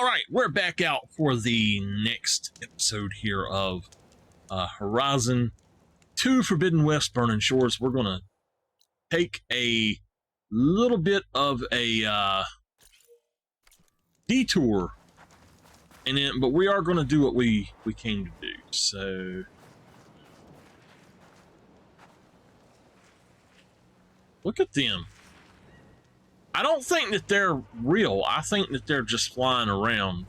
right, we're back out for the next episode here of Horizon 2 Forbidden West Burning Shores. We're going to take a little bit of a detour, but we are going to do what we came to do. So, look at them. I don't think that they're real. I think that they're just flying around.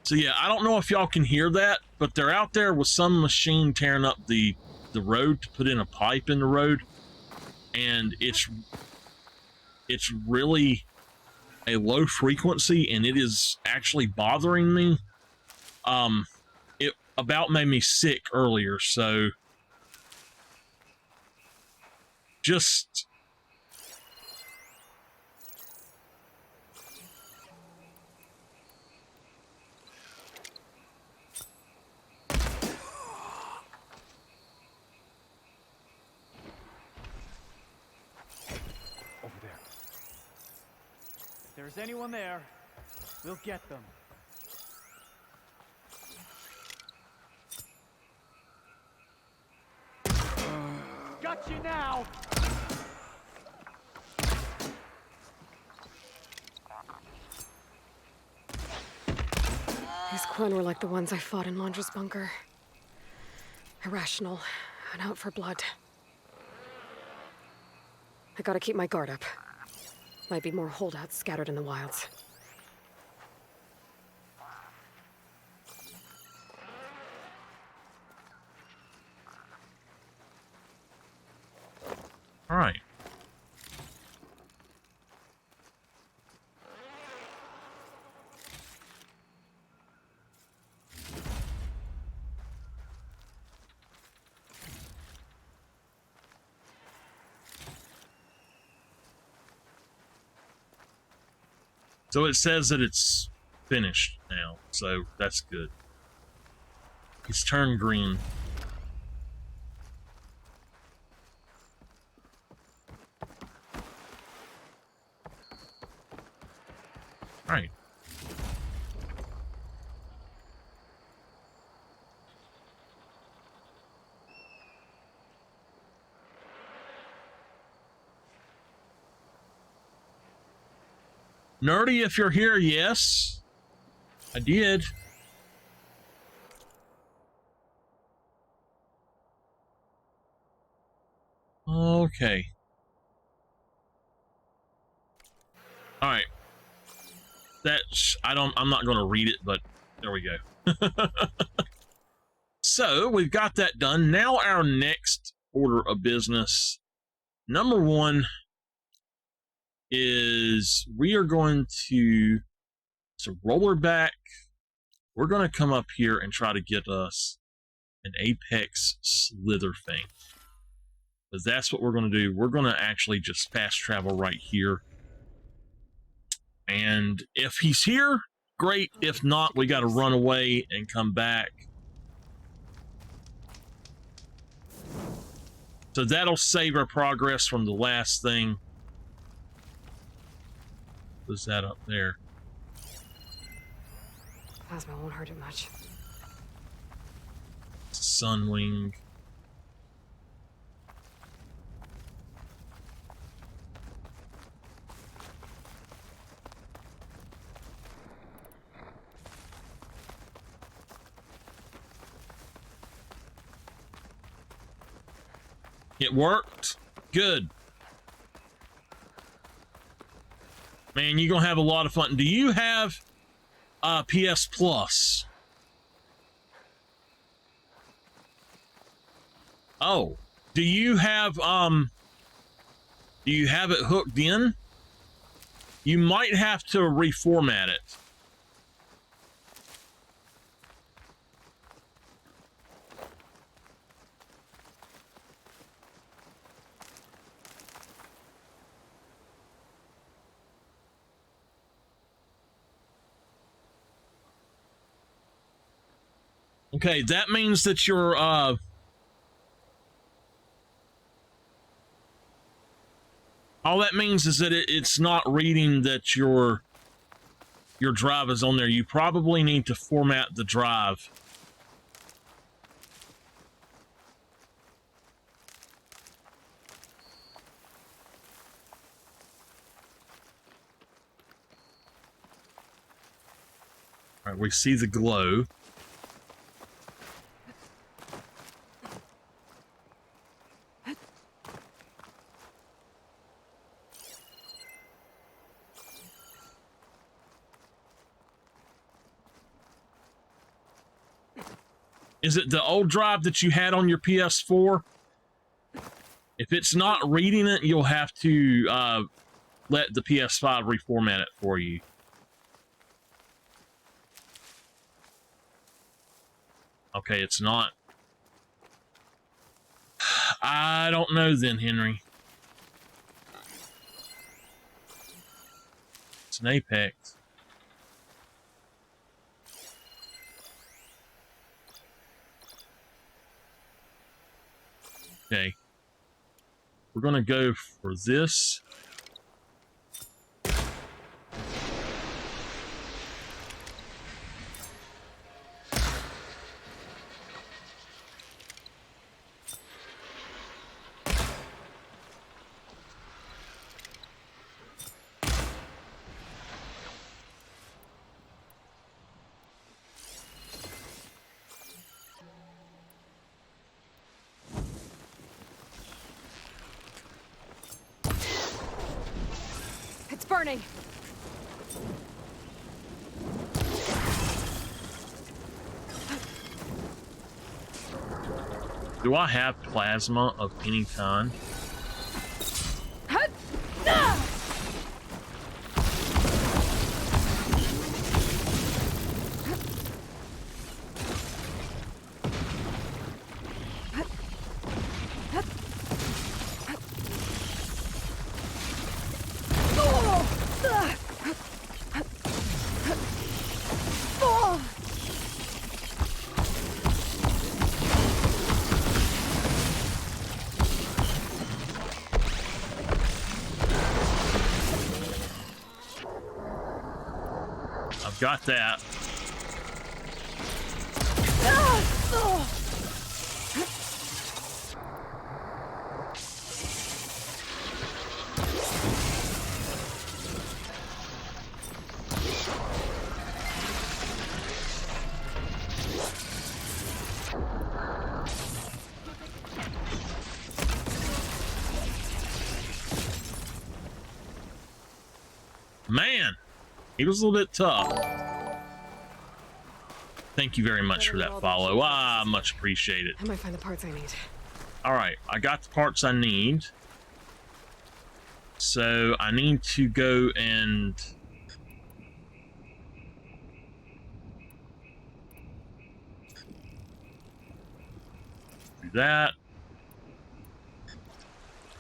So yeah, I don't know if y'all can hear that, but they're out there with some machine tearing up the road to put in a pipe in the road. And it's really a low frequency, and it is actually bothering me. It about made me sick earlier, so just... Over there. If there's anyone there, we'll get them. Got you now! These Quen were like the ones I fought in Londra's bunker. Irrational and out for blood. I gotta keep my guard up. Might be more holdouts scattered in the wilds. All right. So it says that it's finished now, so that's good. It's turned green. All right. Nerdy, if you're here, yes. I did. Okay. All right. I'm not going to read it, but there we go. So we've got that done. Now our next order of business. Number one is we are going to roll her back. We're going to come up here and try to get us an apex slither thing. Because that's what we're going to do. We're going to actually just fast travel right here. And if he's here, great. If not, we got to run away and come back. So that'll save our progress from the last thing. What's that up there? Plasma won't hurt it much. Sunwing. It worked. Good. Man, you're going to have a lot of fun. Do you have PS Plus? Oh. Do you have it hooked in? You might have to reformat it. Okay, that means that you're, all that means is that it's not reading that your your drive is on there, you probably need to format the drive. All right, we see the glow. Is it the old drive that you had on your PS4? If it's not reading it, you'll have to let the PS5 reformat it for you. Okay, it's not. I don't know then, Henry. It's an Apex. Okay. We're gonna go for this. It's burning. Do I have plasma of any kind? Got that. Man, he was a little bit tough. Thank you very much for that follow. Ah, much appreciated. I might find the parts I need. All right, I got the parts I need. So I need to go and do that.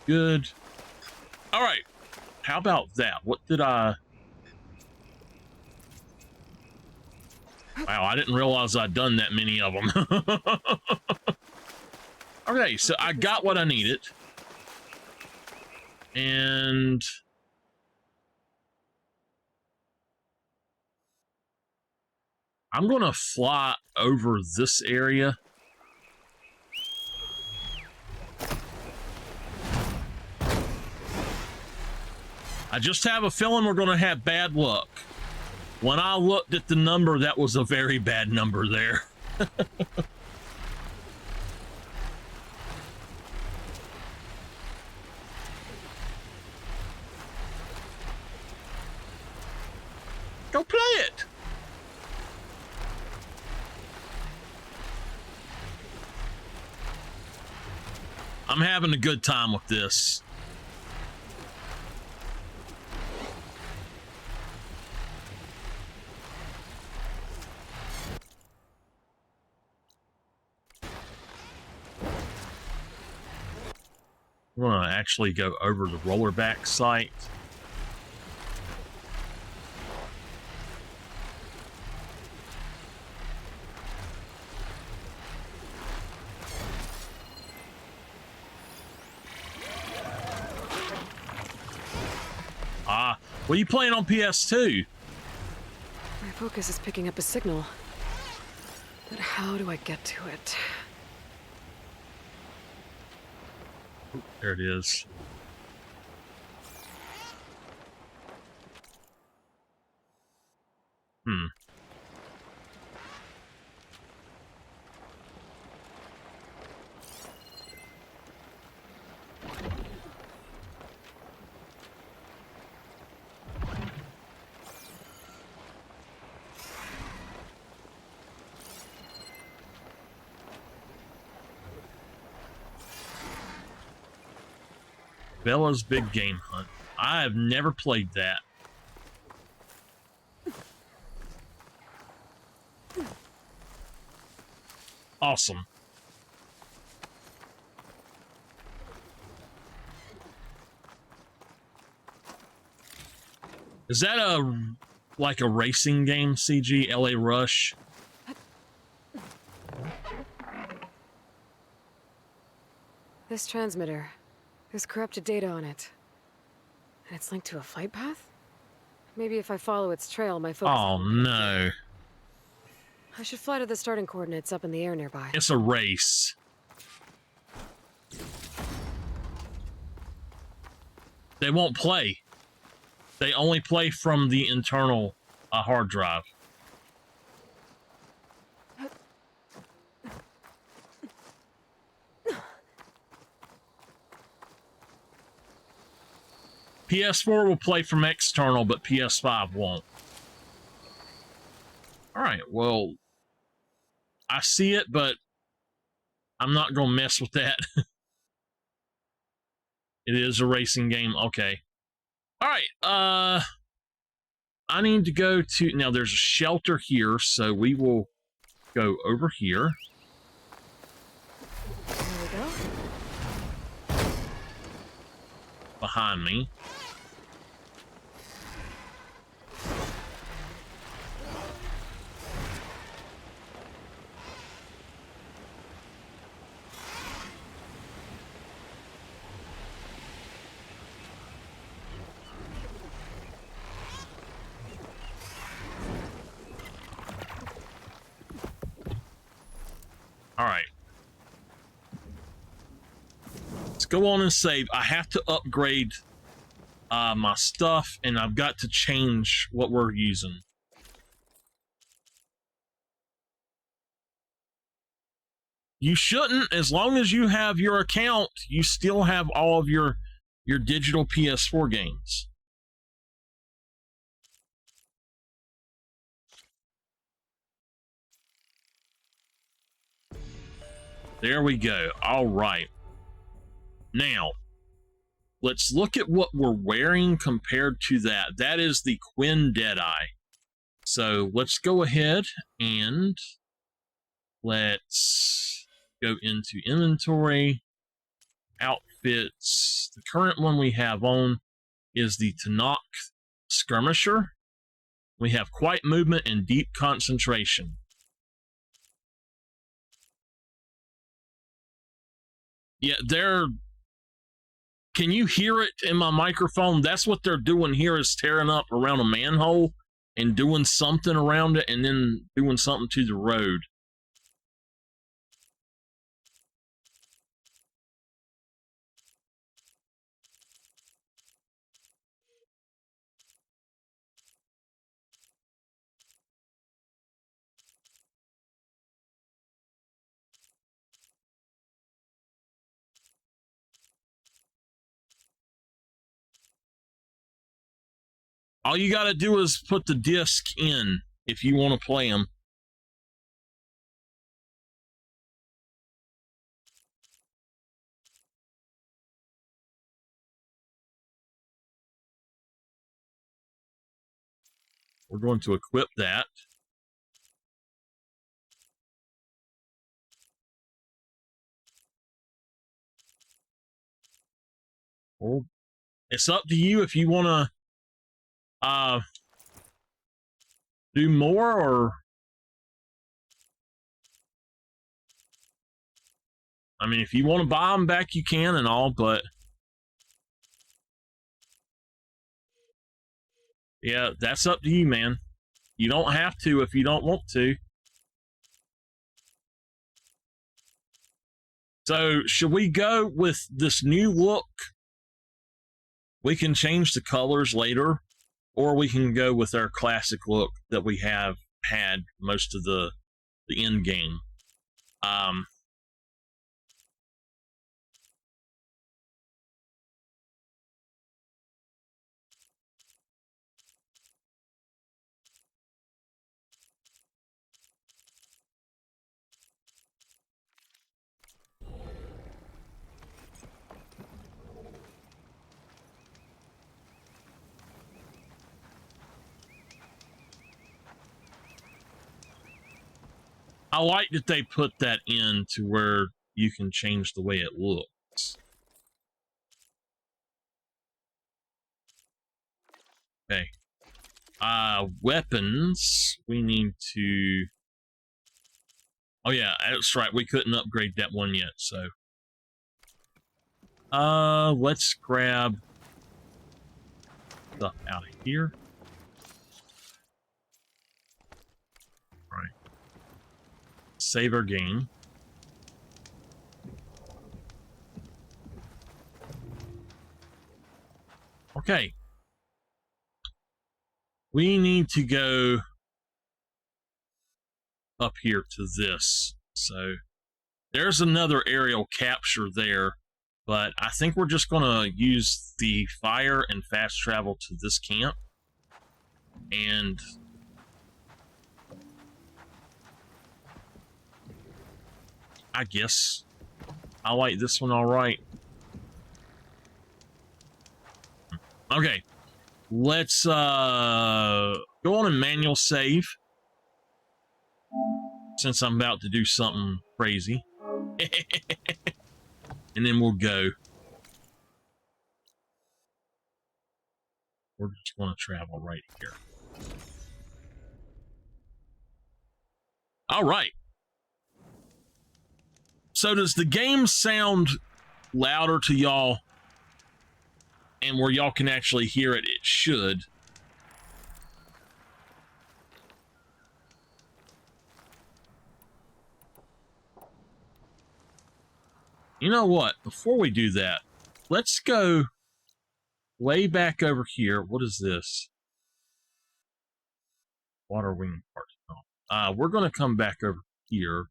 Good. All right. How about that? What did I... Wow, I didn't realize I'd done that many of them. Okay, so I got what I needed. And... I'm going to fly over this area. I just have a feeling we're going to have bad luck. When I looked at the number, that was a very bad number there. Go play it. I'm having a good time with this. We're going to actually go over the rollerback site. Ah, well, you playing on PS2? focus is picking up a signal. But how do I get to it? There it is. Bella's Big Game Hunt. I have never played that. Awesome. Is that like a racing game, CG, LA Rush? This transmitter. There's corrupted data on it. And it's linked to a flight path? Maybe if I follow its trail, my focus... Oh, no. I should fly to the starting coordinates up in the air nearby. It's a race. They won't play. They only play from the internal hard drive. PS4 will play from external, but PS5 won't. Alright, well, I see it, but I'm not going to mess with that. It is a racing game. Okay. Alright, I need to go to... Now, there's a shelter here, so we will go over here. There we go. Behind me. All right. Let's go on and save. I have to upgrade my stuff, and I've got to change what we're using. You shouldn't, as long as you have your account, you still have all of your digital PS4 games. There we go. All right. Now, let's look at what we're wearing compared to that. That is the Quinn Deadeye. So let's go ahead and let's go into inventory, outfits. The current one we have on is the Tanakh Skirmisher. We have quiet movement and deep concentration. Yeah, can you hear it in my microphone? That's what they're doing here, is tearing up around a manhole and doing something around it and then doing something to the road. All you got to do is put the disc in if you want to play them. We're going to equip that. Well, it's up to you if you want to do more, or I mean, if you want to buy them back, you can and all, but yeah, that's up to you, man. You don't have to if you don't want to. So, should we go with this new look? We can change the colors later, or we can go with our classic look that we have had most of the end game. I like that they put that in to where you can change the way it looks. Okay. Weapons. We need to... Oh yeah, that's right. We couldn't upgrade that one yet, so... let's grab stuff out of here. Right. Save our game. Okay. We need to go up here to this. So there's another aerial capture there, but I think we're just going to use the fire and fast travel to this camp. And I guess I like this one all right. Okay. Let's go on and manual save. Since I'm about to do something crazy. And then we'll go. We're just going to travel right here. All right. So does the game sound louder to y'all? And where y'all can actually hear it, it should. You know what? Before we do that, let's go way back over here. What is this? Water wing part. We're going to come back over here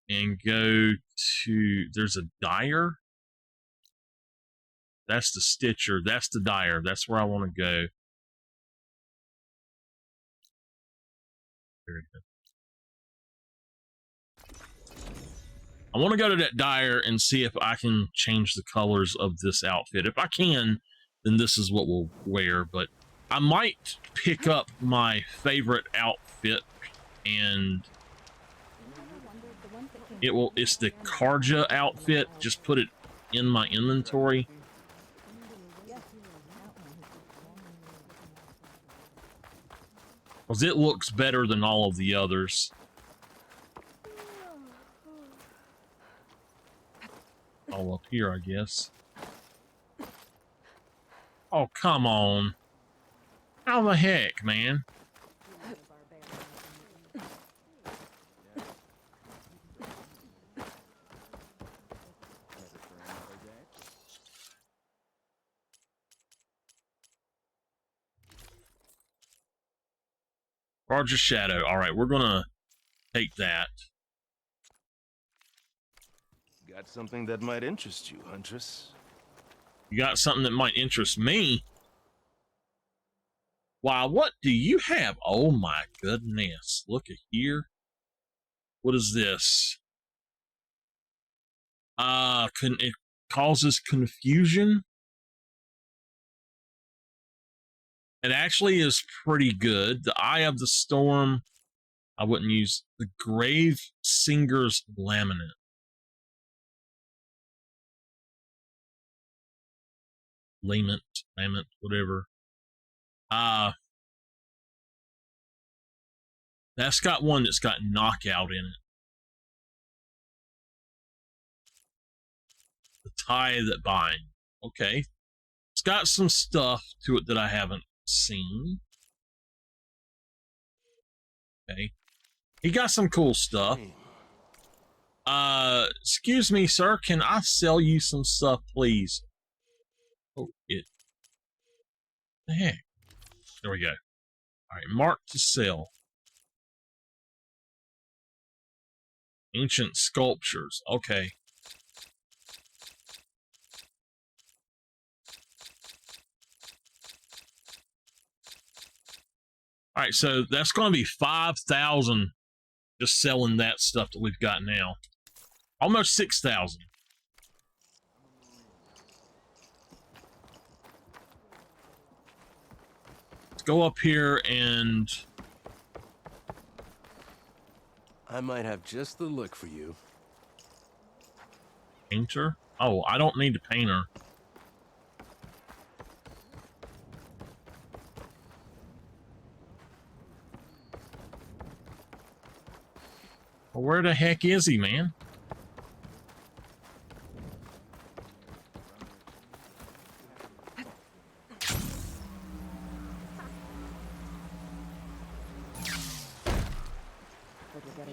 and go to... There's a dyer. That's the stitcher. That's the dyer. That's where I want to go. Very good. I want to go to that dyer and see if I can change the colors of this outfit. If I can, then this is what we'll wear. But I might pick up my favorite outfit, and it's the Karja outfit. Just put it in my inventory. Because it looks better than all of the others. All up here, I guess. Oh, come on. How the heck, man? Karja Shadow. All right, we're going to take that. Got something that might interest you, Huntress. You got something that might interest me? Why, what do you have? Oh my goodness. Look at here. What is this? It causes confusion. It actually is pretty good. The Eye of the Storm, I wouldn't use. The Grave Singer's Laminate. Lament, whatever. That's got one that's got knockout in it. The Tie That Bind. Okay. It's got some stuff to it that I haven't seen. Okay. He got some cool stuff. Excuse me, sir. Can I sell you some stuff, please? Oh, the heck? There we go. All right, mark to sell. Ancient sculptures. Okay. All right, so that's going to be 5,000 just selling that stuff that we've got now. Almost 6,000. Let's go up here and... I might have just the look for you. Painter? Oh, I don't need a painter. Well, where the heck is he, man?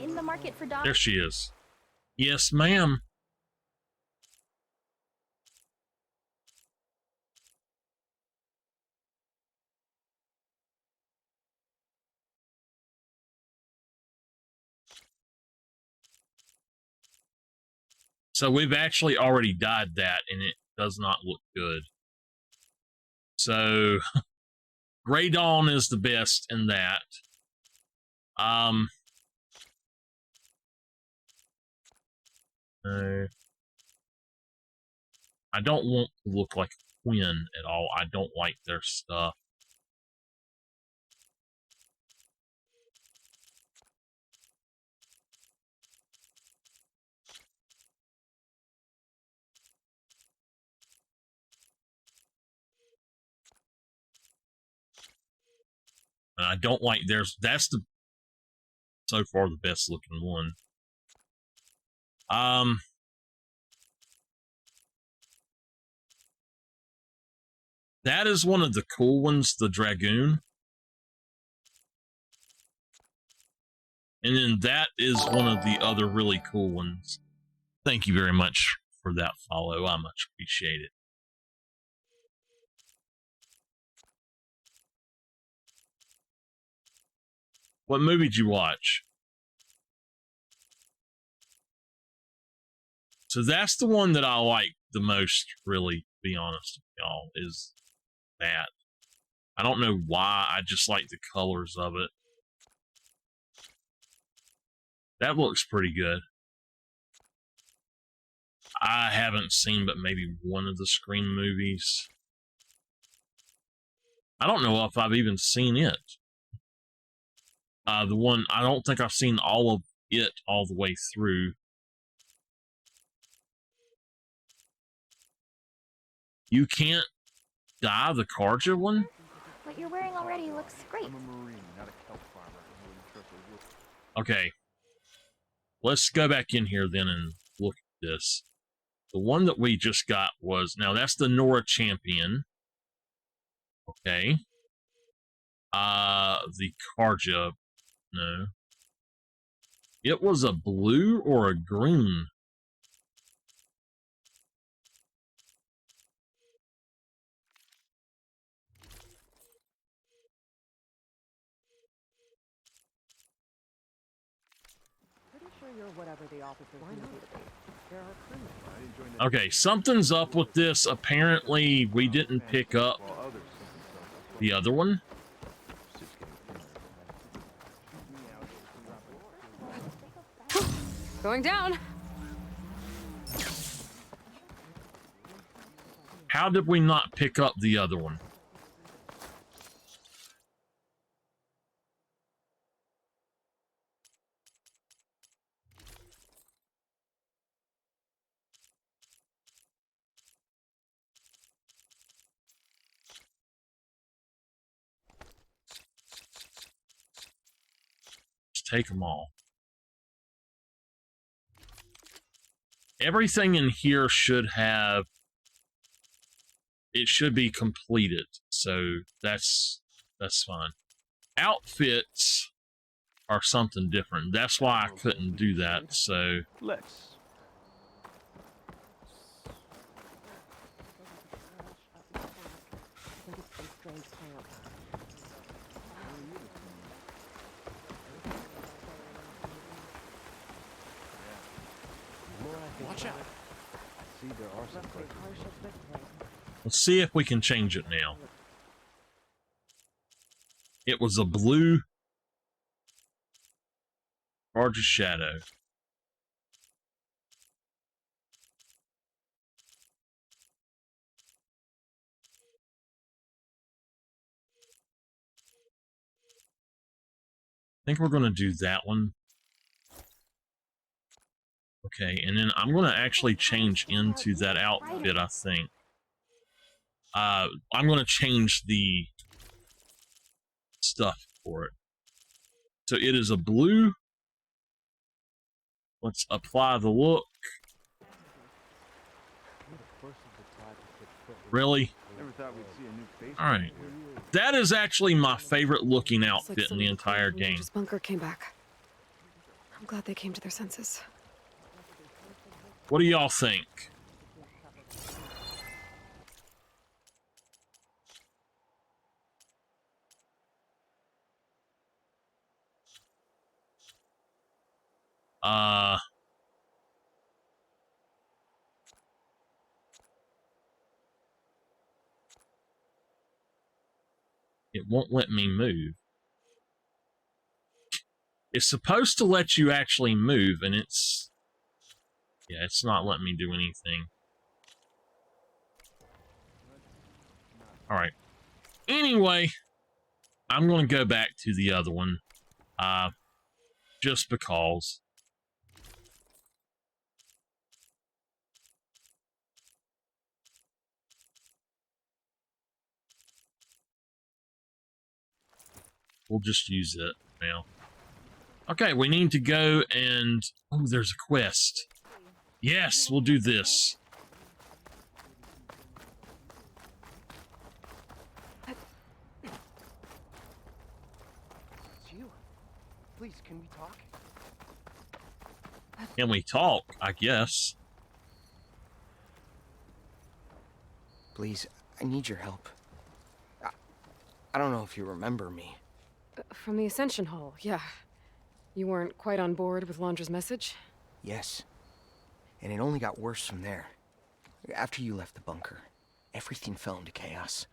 In the market for dogs. There she is. Yes, ma'am. So we've actually already dyed that, and it does not look good. So Gray Dawn is the best in that. No. I don't want to look like Quinn at all. I don't like their stuff. And I don't like theirs. That's the so far the best looking one. That is one of the cool ones, the Dragoon. And then that is one of the other really cool ones. Thank you very much for that follow. I much appreciate it. What movie did you watch? So that's the one that I like the most, really, to be honest with y'all, is that. I don't know why, I just like the colors of it. That looks pretty good. I haven't seen but maybe one of the Scream movies. I don't know if I've even seen it. The one, I don't think I've seen all of it all the way through. You can't dye the Karja one? What you're wearing already looks great. I'm a Marine, not a kelp farmer. I wouldn't trust a wolf. Okay. Let's go back in here then and look at this. The one that we just got was, now that's the Nora Champion. Okay. The Karja, no. It was a blue or a green? Pretty sure you're whatever the officers need you to be. There are criminals. Okay, something's up with this. Apparently, we didn't pick up the other one. Going down. How did we not pick up the other one? Just take them all. Everything in here should have... It should be completed, so that's fine. Outfits or something different. That's why I couldn't do that. So Let's. I think it's some strange plant. Watch out. See, there are some Must be places. harsh as this thing. let's see if we can change it now. It was a blue largest shadow. I think we're going to do that one. Okay, and then I'm going to actually change into that outfit, I think. I'm going to change the stuff for it. So it is a blue. Let's apply the look. Really? Never thought we'd see a new face. Alright. That is actually my favorite looking Looks like outfit in some the of crew entire from game. Ninja's bunker came back. I'm glad they came to their senses. What do y'all think? It won't let me move. It's supposed to let you actually move, and it's... Yeah, it's not letting me do anything. Alright. Anyway, I'm going to go back to the other one. Just because. We'll just use it now. Okay, we need to go and... Oh, there's a quest. Yes, we'll do this. It's you. Please, can we talk? Can we talk? I guess. Please, I need your help. I don't know if you remember me. From the Ascension Hall, yeah. You weren't quite on board with Londra's message? Yes. And it only got worse from there. After you left the bunker, everything fell into chaos.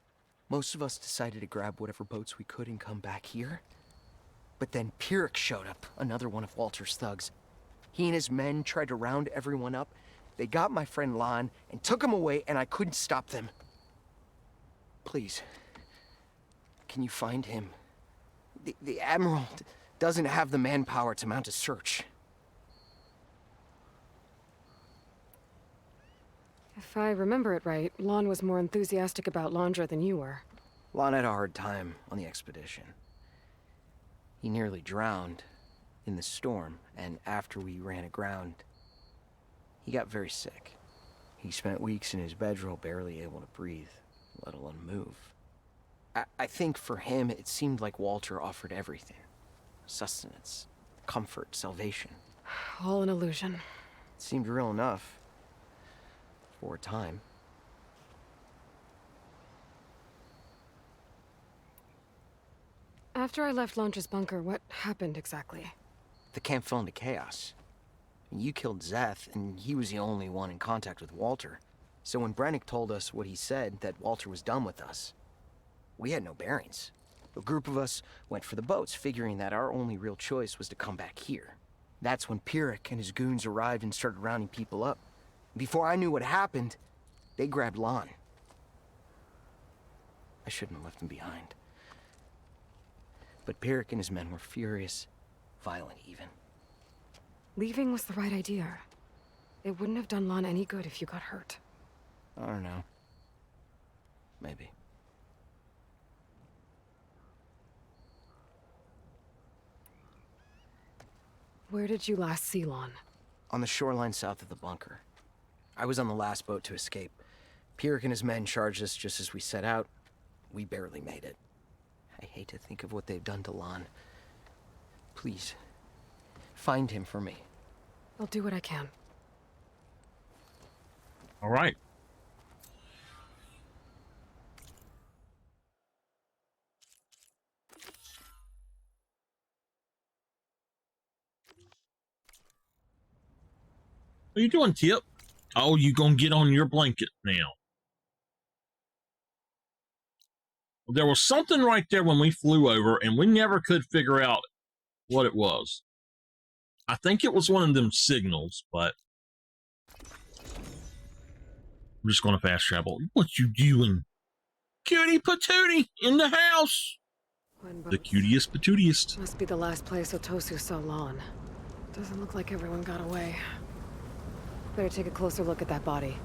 Most of us decided to grab whatever boats we could and come back here. But then Pyrrhic showed up, another one of Walter's thugs. He and his men tried to round everyone up. They got my friend Lon and took him away, and I couldn't stop them. Please, can you find him? The Admiral doesn't have the manpower to mount a search. If I remember it right, Lon was more enthusiastic about Londra than you were. Lon had a hard time on the expedition. He nearly drowned in the storm, and after we ran aground, he got very sick. He spent weeks in his bedroll, barely able to breathe, let alone move. I think for him, it seemed like Walter offered everything. Sustenance, comfort, salvation. All an illusion. It seemed real enough. For a time. After I left Londra's bunker, what happened exactly? The camp fell into chaos. You killed Zeth, and he was the only one in contact with Walter. So when Brennick told us what he said, that Walter was done with us, we had no bearings. A group of us went for the boats, figuring that our only real choice was to come back here. That's when Pyrrhic and his goons arrived and started rounding people up. Before I knew what happened, they grabbed Lon. I shouldn't have left him behind. But Pyrrhic and his men were furious, violent even. Leaving was the right idea. It wouldn't have done Lon any good if you got hurt. I don't know. Maybe. Where did you last see Lon? On the shoreline south of the bunker. I was on the last boat to escape. Pyrrhic and his men charged us just as we set out. We barely made it. I hate to think of what they've done to Lon. Please, find him for me. I'll do what I can. All right. What are you doing, Tip? Oh, you gonna get on your blanket now. There was something right there when we flew over, and we never could figure out what it was. I think it was one of them signals, but I'm just gonna fast travel. What you doing? Cutie patootie in the house. The cutest patootiest. Must be the last place Otosu saw Lon. Doesn't look like everyone got away. Better take a closer look at that body.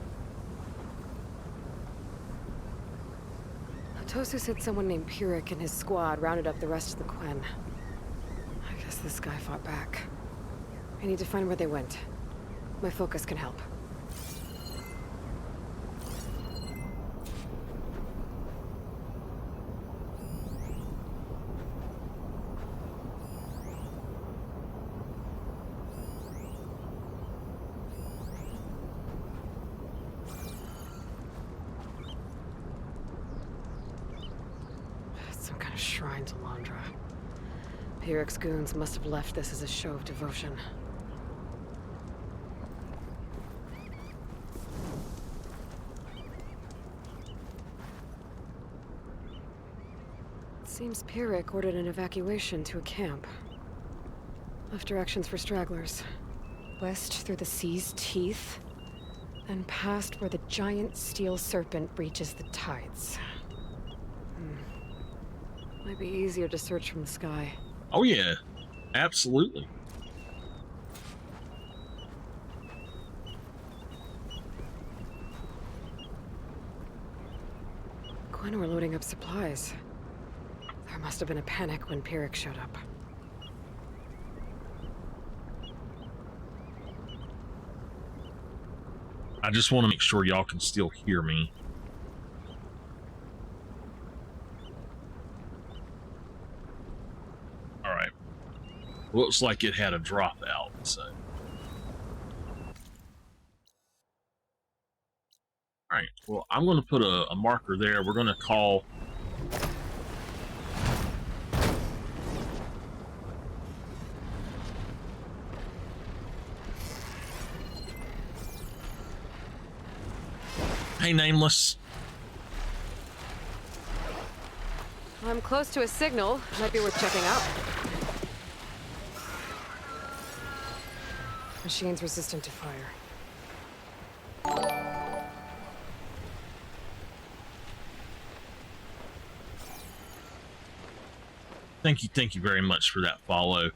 Otosu said someone named Pyrrhic and his squad rounded up the rest of the Quen. I guess this guy fought back. I need to find where they went. My focus can help. Some kind of shrine to Landra. Pyrrhic's goons must have left this as a show of devotion. It seems Pyrrhic ordered an evacuation to a camp. Left directions for stragglers. West through the sea's teeth, then past where the giant steel serpent reaches the tides. Might be easier to search from the sky. Oh yeah, absolutely. Quen were loading up supplies. There must have been a panic when Pyrrhic showed up. I just want to make sure y'all can still hear me. All right. Looks like it had a dropout, so. All right, well, I'm going to put a marker there. We're going to call... Hey, Nameless. I'm close to a signal. Might be worth checking out. Machine's resistant to fire. Thank you very much for that follow.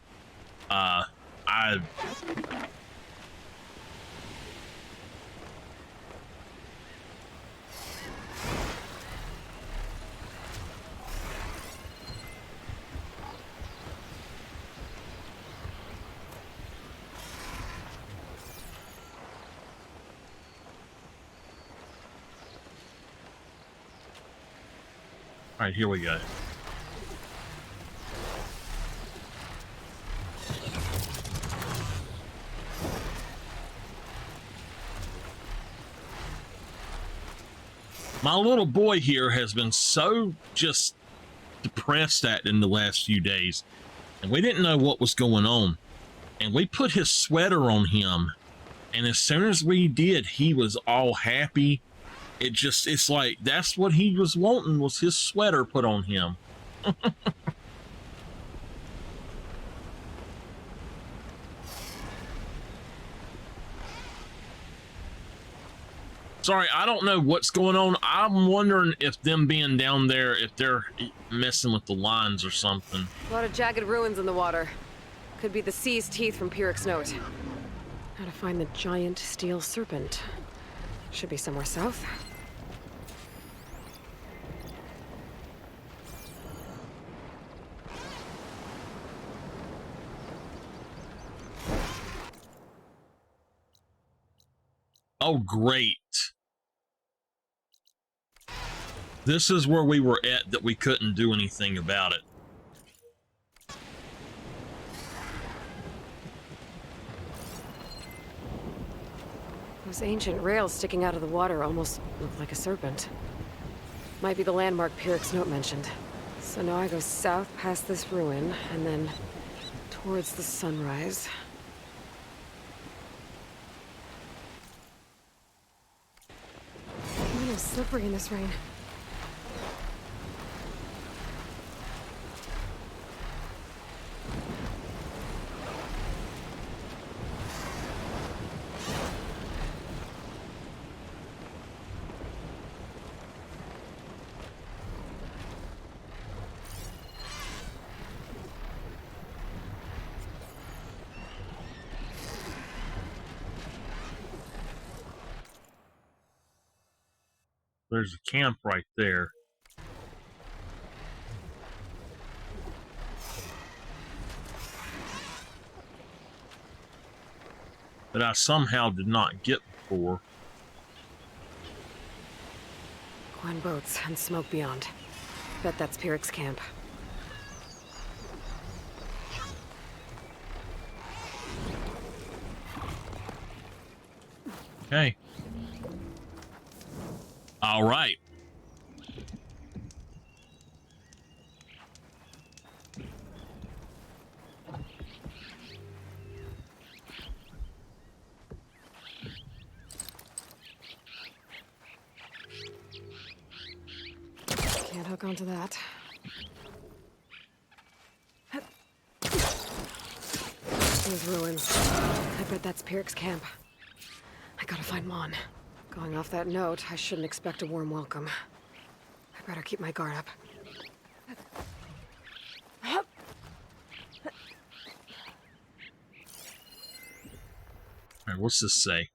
All right, here we go. My little boy here has been so just depressed in the last few days, and we didn't know what was going on. And we put his sweater on him, and as soon as we did, he was all happy. It's like that's what he was wanting, was his sweater put on him. Sorry, I don't know what's going on. I'm wondering if them being down there, if they're messing with the lines or something. A lot of jagged ruins in the water. Could be the sea's teeth from Pyrrhic's note. How to find the giant steel serpent. Should be somewhere south. Oh, great. This is where we were at that we couldn't do anything about it. Those ancient rails sticking out of the water almost look like a serpent. Might be the landmark Pyrrhic's note mentioned. So now I go south past this ruin, and then towards the sunrise. I'm a little slippery in this rain. There's a camp right there. That I somehow did not get before. Gwen boats and smoke beyond. Bet that's Pyrrhic's camp. Okay. All right. Can't hook onto that. Those ruins. I bet that's Pyrrhic's camp. I gotta find Mon. Going off that note, I shouldn't expect a warm welcome. I better keep my guard up. All right, what's this say?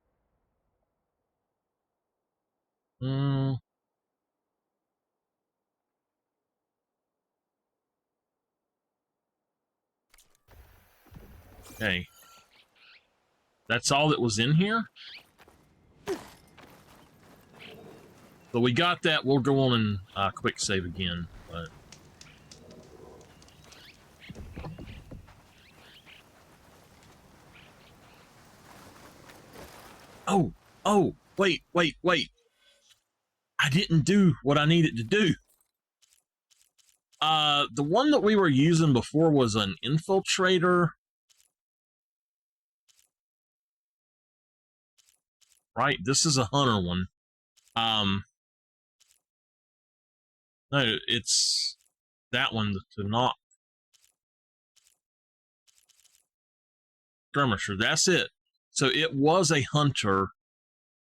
Okay. That's all that was in here? So we got that. We'll go on and quick save again. But oh, wait. I didn't do what I needed to do. The one that we were using before was an infiltrator. Right, this is a hunter one. No, it's that one to not skirmisher. That's it. So it was a hunter.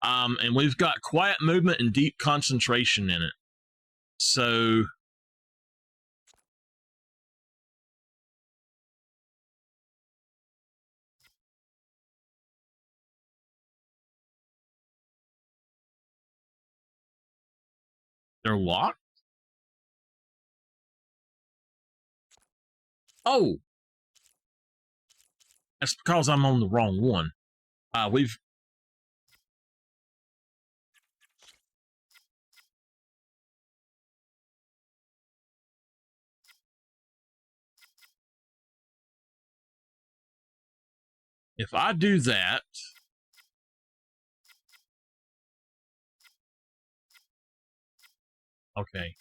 And we've got quiet movement and deep concentration in it. So they're locked? Oh! That's because I'm on the wrong one. We've... If I do that... Okay.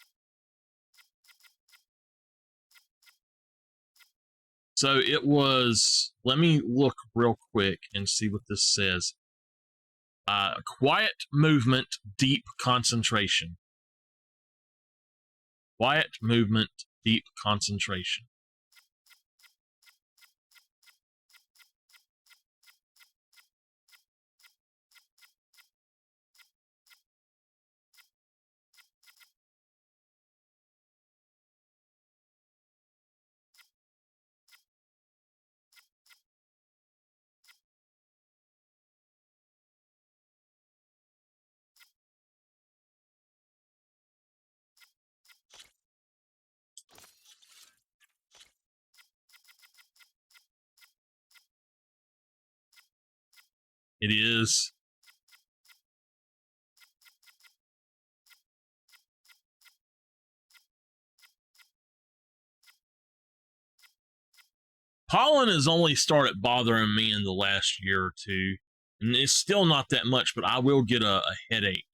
So it was... Let me look real quick and see what this says. Quiet movement, deep concentration. Quiet movement, deep concentration. It is. Pollen has only started bothering me in the last year or two. And it's still not that much, but I will get a headache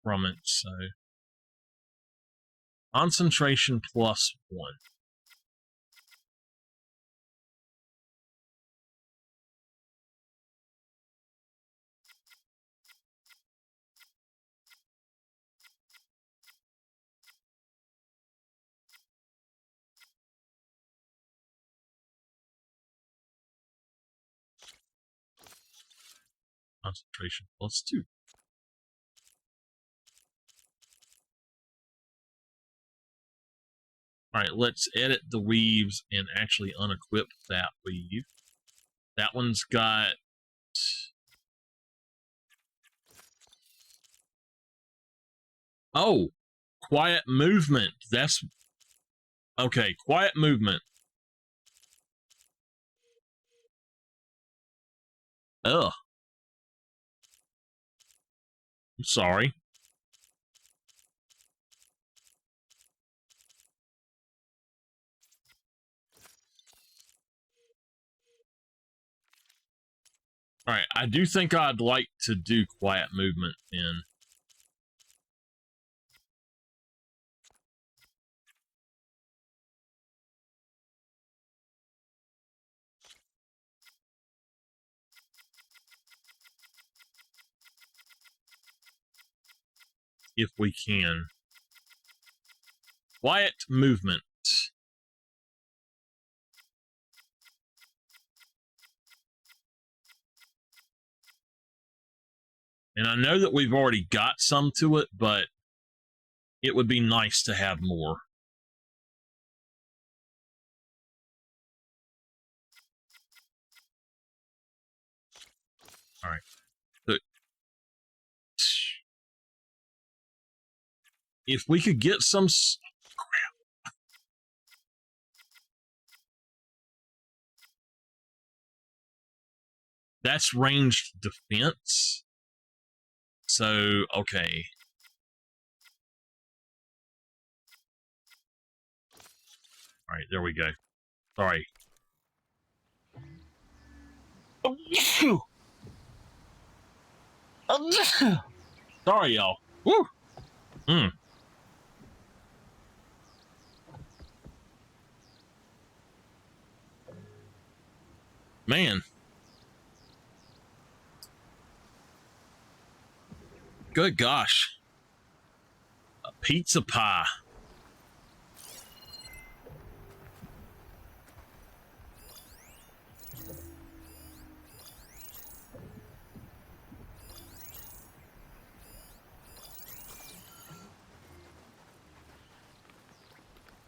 from it. So concentration +1. Concentration +2. All right, let's edit the weaves and actually unequip that weave. That one's got... Oh, quiet movement. That's... Okay, quiet movement. Ugh. I'm sorry. All right, I do think I'd like to do quiet movement then. If we can. Quiet movement. And I know that we've already got some to it, but it would be nice to have more. All right. So, if we could get some... Crap. That's ranged defense. So, okay. All right, there we go. Sorry. Sorry, y'all. Woo! Man. Good gosh. A pizza pie.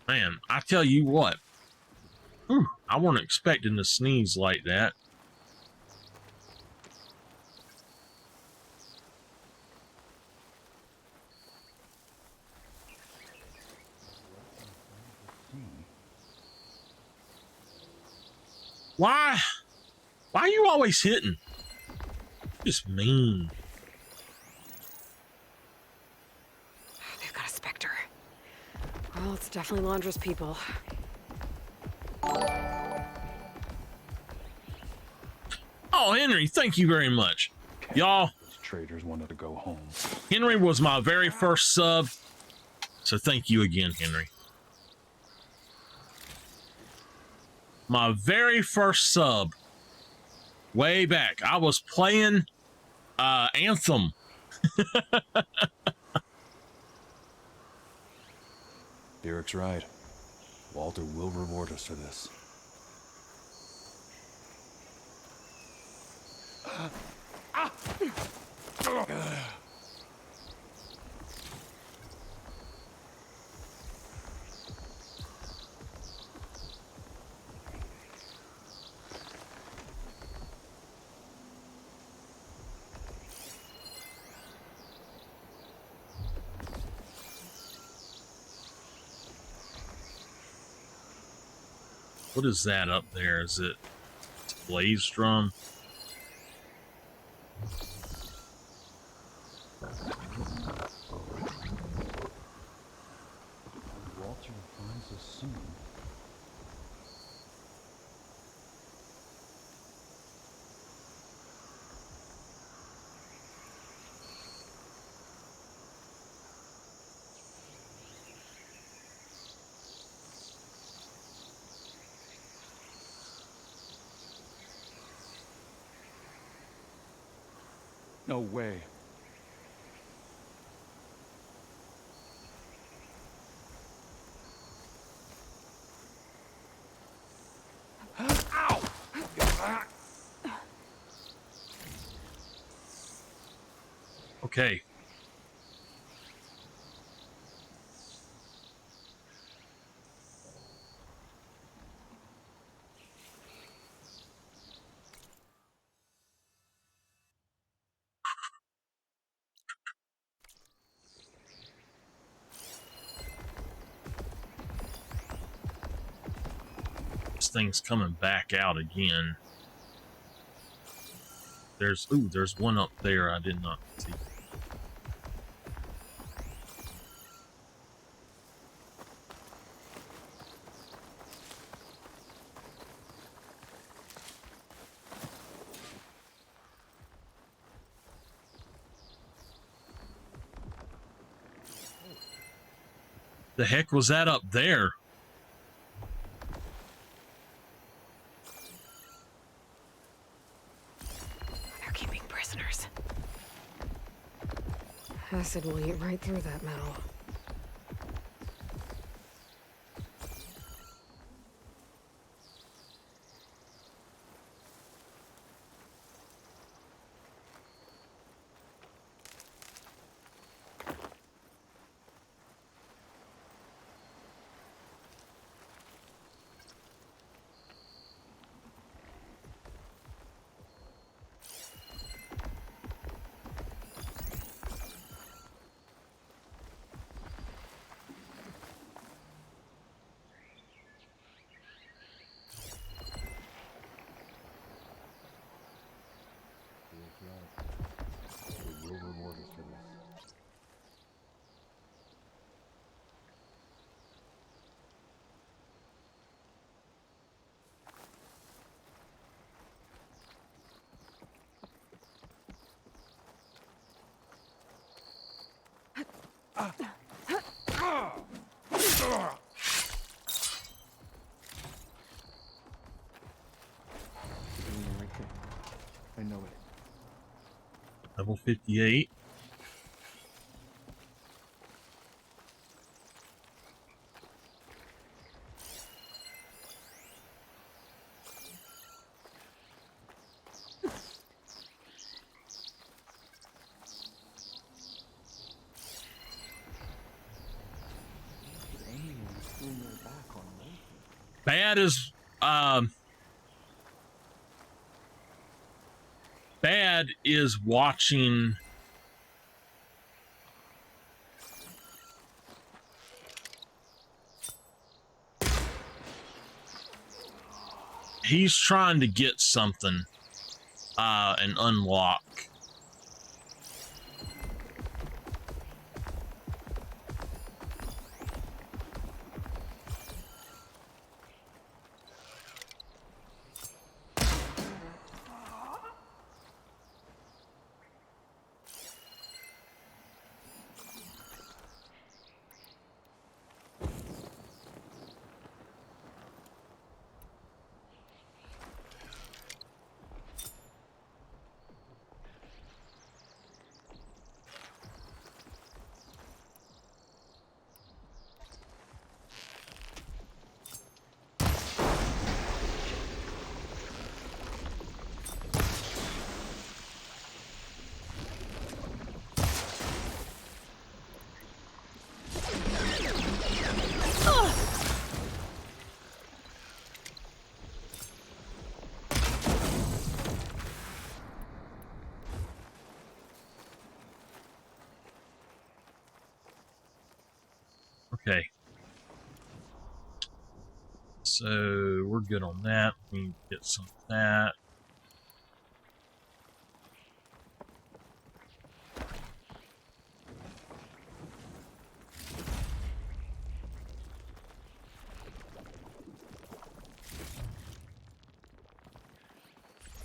Man, I tell you what. Whew, I wasn't expecting to sneeze like that. Why? Why are you always hitting? Just mean. They've got a specter. Well, it's definitely Londra's people. Oh, Henry, thank you very much. Y'all, Those traders wanted to go home. Henry was my very first sub, so thank you again, Henry. My very first sub. Way back. I was playing Anthem. Eric's right. Walter will reward us for this. What is that up there? Is it a blaze drum? Walter finds us soon. No way. Okay. This thing's coming back out again. There's one up there I did not see. The heck was that up there? They're keeping prisoners. Acid will eat right through that metal. They will reward us for this. Doing the right thing. I know it. Level 58. Bad is Bad is watching. He's trying to get something and unlock. Okay. So we're good on that. We get some of that.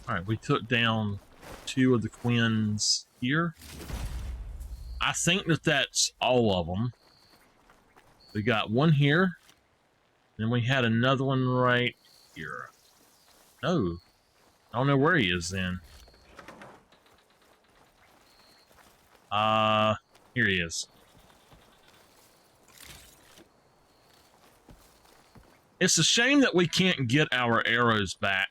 All right, we took down 2 of the Quins here. I think that that's all of them. We got one here. Then we had another one right here. No. I don't know where he is then. Here he is. It's a shame that we can't get our arrows back.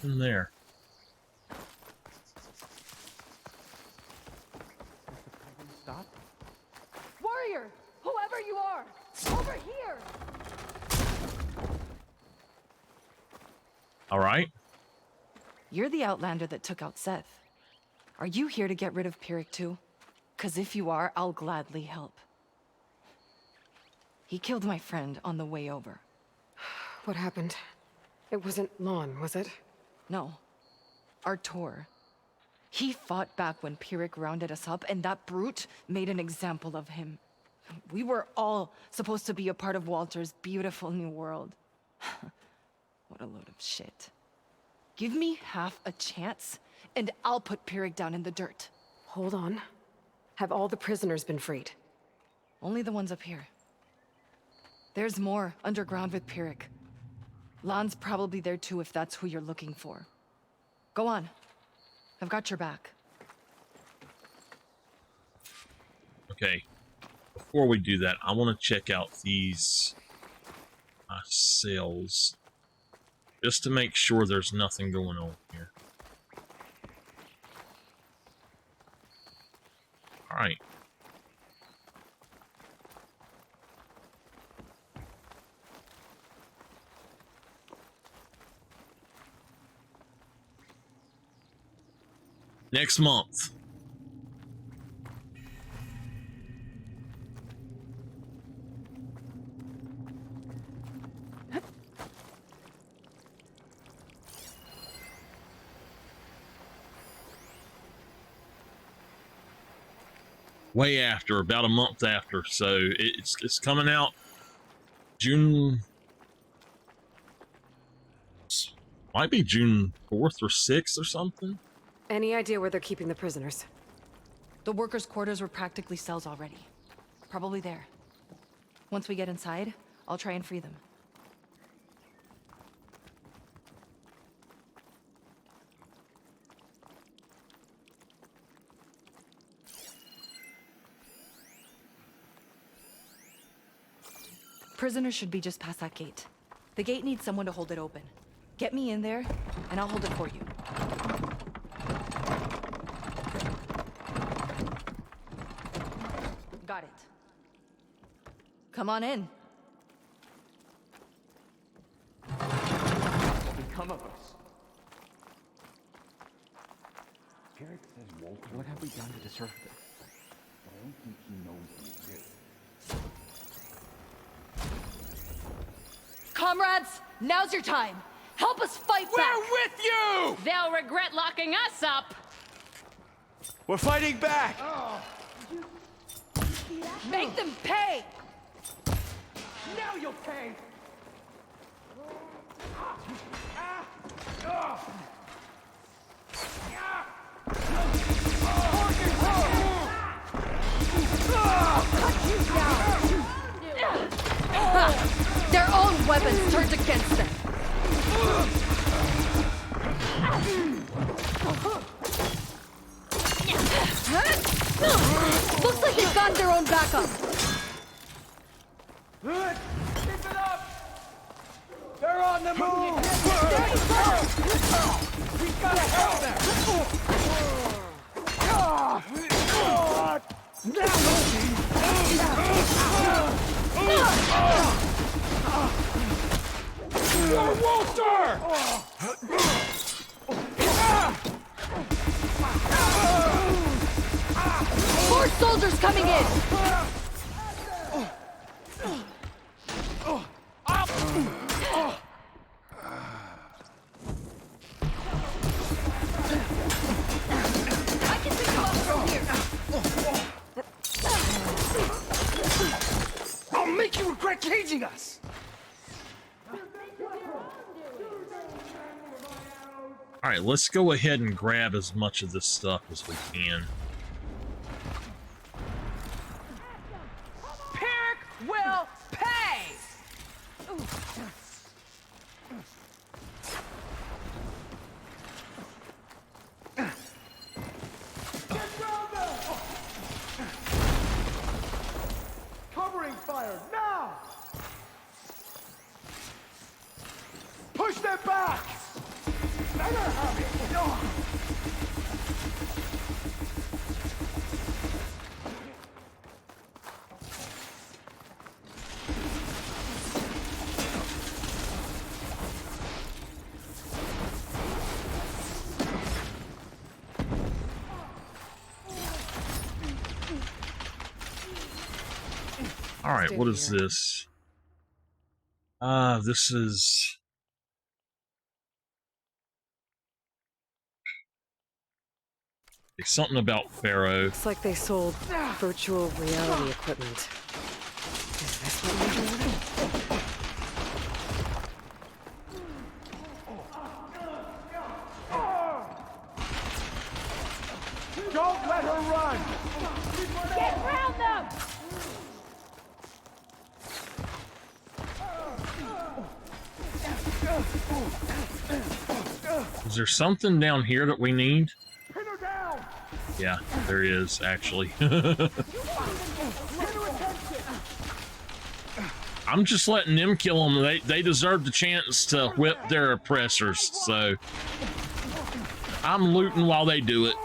In there. Stop. Warrior! Whoever you are! Over here! All right. You're the Outlander that took out Seth. Are you here to get rid of Pyrrhic too? 'Cause if you are, I'll gladly help. He killed my friend on the way over. What happened? It wasn't Lon, was it? No. Artur. He fought back when Pyrrhic rounded us up, and that brute made an example of him. We were all supposed to be a part of Walter's beautiful new world. What a load of shit. Give me half a chance, and I'll put Pyrrhic down in the dirt. Hold on. Have all the prisoners been freed? Only the ones up here. There's more underground with Pyrrhic. Lon's probably there too if that's who you're looking for. Go on. I've got your back. Okay. Before we do that, I want to check out these cells. Just to make sure there's nothing going on here. Alright. Next month. Way after, about a month after, so it's coming out June, might be June 4th or 6th or something. Any idea where they're keeping the prisoners? The workers' quarters were practically cells already. Probably there. Once we get inside, I'll try and free them. Prisoners should be just past that gate. The gate needs someone to hold it open. Get me in there, and I'll hold it for you. Got it. Come on in. What will become of us? Pyrrhic says Walter. What have we done to deserve this? I don't think he knows we exist. Comrades, now's your time. Help us fight back. We're with you! They'll regret locking us up. We're fighting back! Make them pay. Now you'll pay! Their own weapons turned against them. Looks like they've gotten their own backup. Keep it up! They're on the move! We gotta help them! Walter! More soldiers coming in. I can pick you up from here. I'll make you regret caging us! Alright, let's go ahead and grab as much of this stuff as we can. Pyrrhic will pay! All right, what is this? This is something about Pharaoh. Looks like they sold virtual reality equipment. Is this what we're doing? Don't let her run! Get around them! Is there something down here that we need? Pin her down! Yeah, there is, actually. I'm just letting them kill them. They deserve the chance to whip their oppressors, so I'm looting while they do it.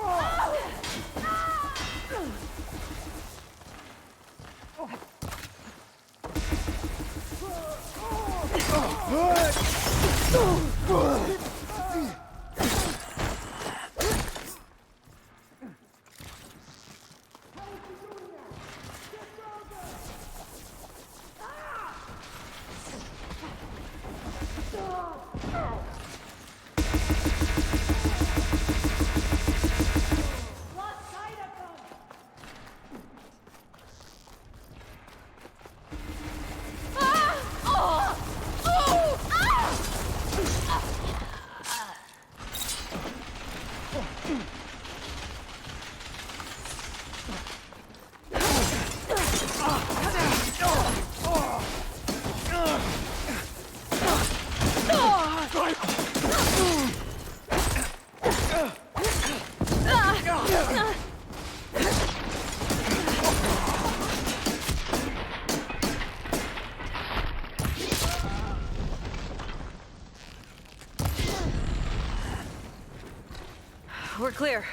We're clear.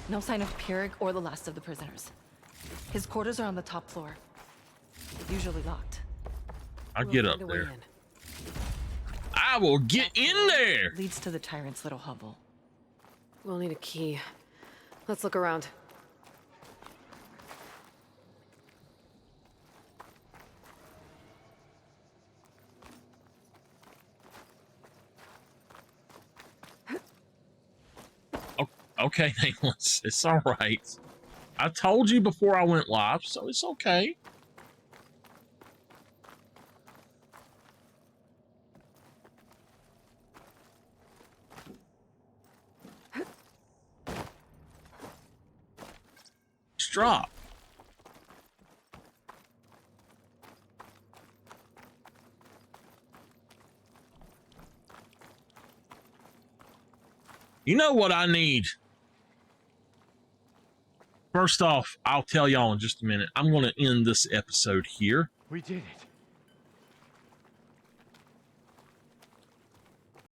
No sign of Pyrrhic or the last of the prisoners. His quarters are on the top floor. Usually locked. I'll get up there. I will get in there! Leads to the tyrant's little hovel. We'll need a key. Let's look around. Okay, Nameless. It's all right. I told you before I went live, so it's okay. Just drop. You know what I need? First off, I'll tell y'all in just a minute. I'm going to end this episode here. We did it.